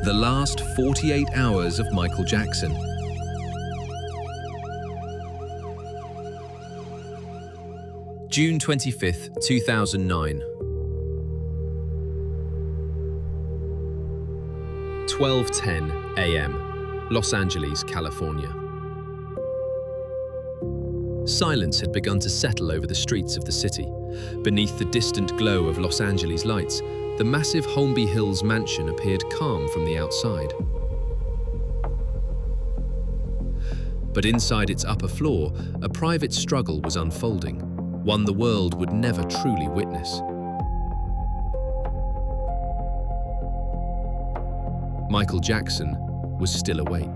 The last 48 hours of Michael Jackson. June 25th, 2009. 12:10 a.m., Los Angeles, California. Silence had begun to settle over the streets of the city. Beneath the distant glow of Los Angeles lights, the massive Holmby Hills mansion appeared calm from the outside. But inside its upper floor, a private struggle was unfolding, one the world would never truly witness. Michael Jackson was still awake.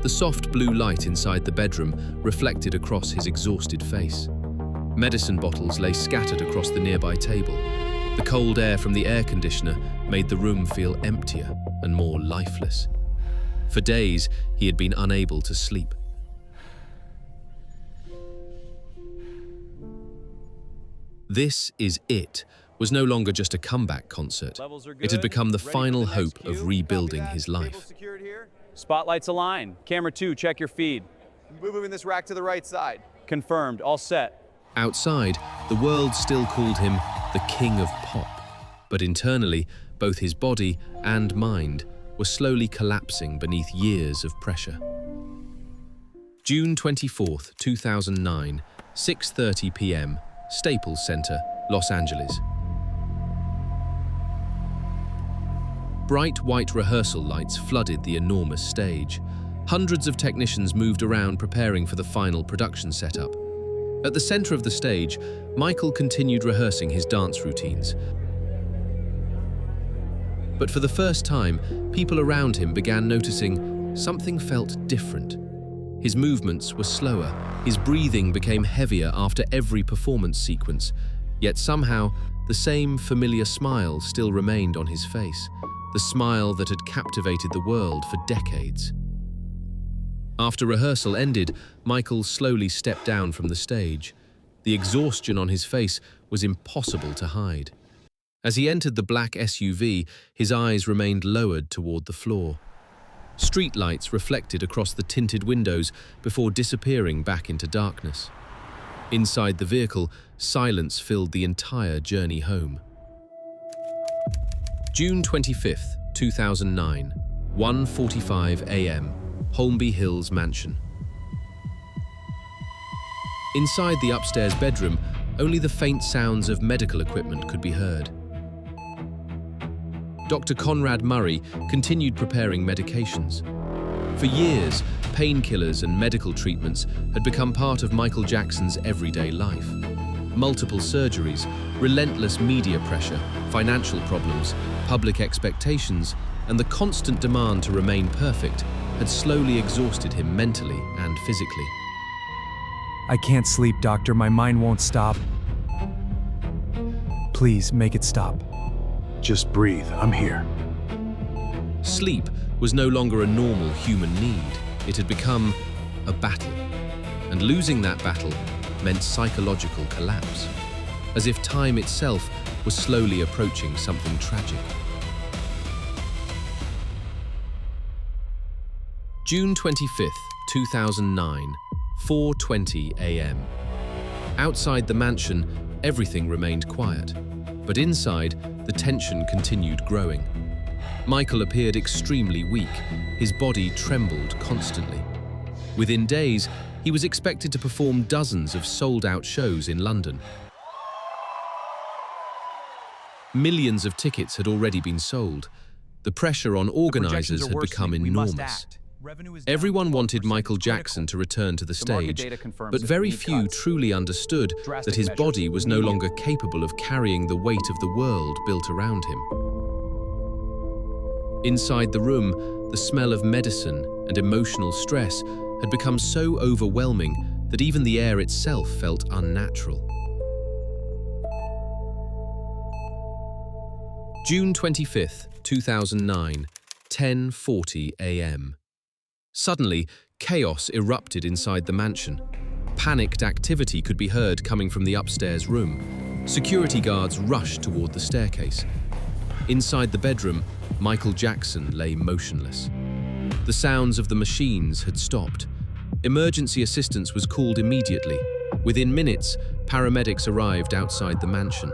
The soft blue light inside the bedroom reflected across his exhausted face. Medicine bottles lay scattered across the nearby table. The cold air from the air conditioner made the room feel emptier and more lifeless. For days, he had been unable to sleep. This Is It was no longer just a comeback concert. It had become the final hope of rebuilding his life. Spotlights align. Camera 2, check your feed. Moving this rack to the right side. Confirmed, all set. Outside, the world still called him the King of Pop. But internally, both his body and mind were slowly collapsing beneath years of pressure. June 24th, 2009, 6:30 p.m., Staples Center, Los Angeles. Bright white rehearsal lights flooded the enormous stage. Hundreds of technicians moved around preparing for the final production setup. At the center of the stage, Michael continued rehearsing his dance routines. But for the first time, people around him began noticing something felt different. His movements were slower, his breathing became heavier after every performance sequence, yet somehow the same familiar smile still remained on his face, the smile that had captivated the world for decades. After rehearsal ended, Michael slowly stepped down from the stage. The exhaustion on his face was impossible to hide. As he entered the black SUV, his eyes remained lowered toward the floor. Street lights reflected across the tinted windows before disappearing back into darkness. Inside the vehicle, silence filled the entire journey home. June 25th, 2009, 1:45 a.m., Holmby Hills mansion. Inside the upstairs bedroom, only the faint sounds of medical equipment could be heard. Dr. Conrad Murray continued preparing medications. For years, painkillers and medical treatments had become part of Michael Jackson's everyday life. Multiple surgeries, relentless media pressure, financial problems, public expectations, and the constant demand to remain perfect had slowly exhausted him mentally and physically. I can't sleep, doctor. My mind won't stop. Please, make it stop. Just breathe. I'm here. Sleep was no longer a normal human need. It had become a battle. And losing that battle meant psychological collapse, as if time itself was slowly approaching something tragic. June 25th, 2009, 4:20 a.m. Outside the mansion, everything remained quiet, but inside, the tension continued growing. Michael appeared extremely weak. His body trembled constantly. Within days, he was expected to perform dozens of sold-out shows in London. Millions of tickets had already been sold. The pressure on organizers had become enormous. Everyone wanted Michael Jackson to return to the stage, but very few truly understood that his body was no longer capable of carrying the weight of the world built around him. Inside the room, the smell of medicine and emotional stress had become so overwhelming that even the air itself felt unnatural. June 25th, 2009, 10:40 a.m. Suddenly, chaos erupted inside the mansion. Panicked activity could be heard coming from the upstairs room. Security guards rushed toward the staircase. Inside the bedroom, Michael Jackson lay motionless. The sounds of the machines had stopped. Emergency assistance was called immediately. Within minutes, paramedics arrived outside the mansion.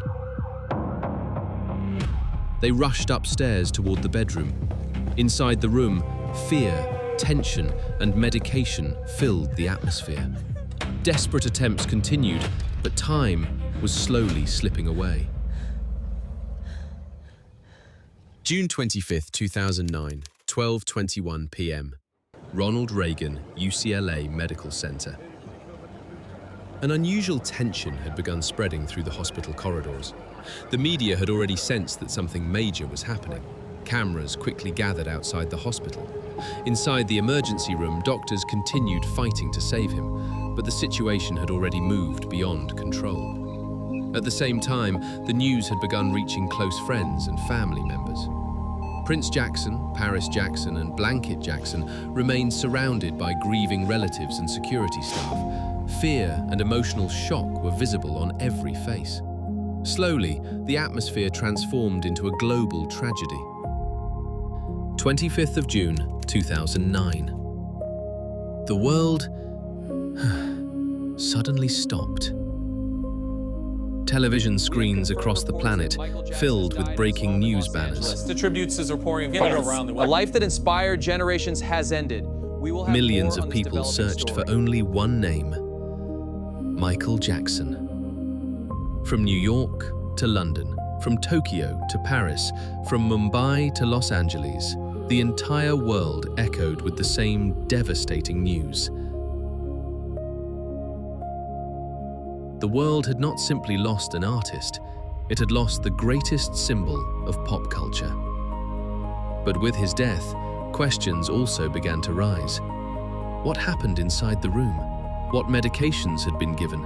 They rushed upstairs toward the bedroom. Inside the room, fear, tension, and medication filled the atmosphere. Desperate attempts continued, but time was slowly slipping away. June 25, 2009, 12:21 p.m. Ronald Reagan, UCLA Medical Center. An unusual tension had begun spreading through the hospital corridors. The media had already sensed that something major was happening. Cameras quickly gathered outside the hospital. Inside the emergency room, doctors continued fighting to save him, but the situation had already moved beyond control. At the same time, the news had begun reaching close friends and family members. Prince Jackson, Paris Jackson, and Blanket Jackson remained surrounded by grieving relatives and security staff. Fear and emotional shock were visible on every face. Slowly, the atmosphere transformed into a global tragedy. 25th of June, 2009. The world suddenly stopped. Television screens across the planet filled with breaking news banners. The tributes is reporting around the A world. life that inspired generations has ended. We will have Millions more of on this people developing searched for story. only one name: Michael Jackson. From New York to London, from Tokyo to Paris, from Mumbai to Los Angeles, the entire world echoed with the same devastating news. The world had not simply lost an artist, it had lost the greatest symbol of pop culture. But with his death, questions also began to rise. What happened inside the room? What medications had been given?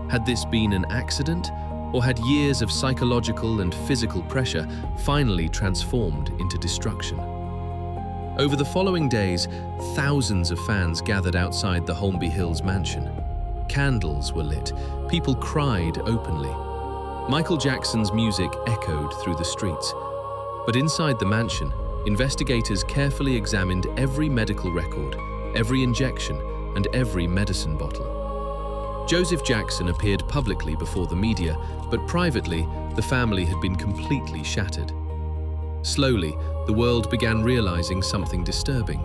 Had this been an accident, or had years of psychological and physical pressure finally transformed into destruction? Over the following days, thousands of fans gathered outside the Holmby Hills mansion. Candles were lit, people cried openly. Michael Jackson's music echoed through the streets. But inside the mansion, investigators carefully examined every medical record, every injection, and every medicine bottle. Joseph Jackson appeared publicly before the media, but privately, the family had been completely shattered. Slowly, the world began realizing something disturbing.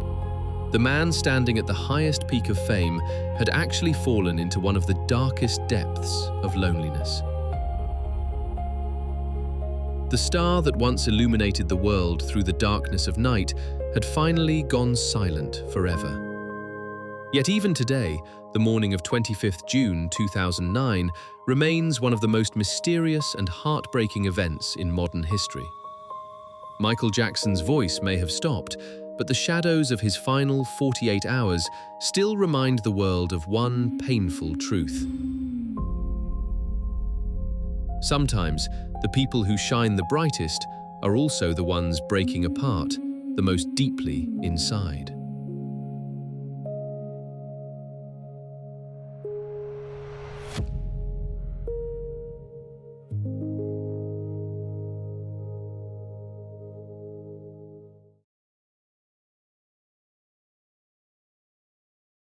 The man standing at the highest peak of fame had actually fallen into one of the darkest depths of loneliness. The star that once illuminated the world through the darkness of night had finally gone silent forever. Yet even today, the morning of 25th June 2009 remains one of the most mysterious and heartbreaking events in modern history. Michael Jackson's voice may have stopped, but the shadows of his final 48 hours still remind the world of one painful truth. Sometimes, the people who shine the brightest are also the ones breaking apart the most deeply inside.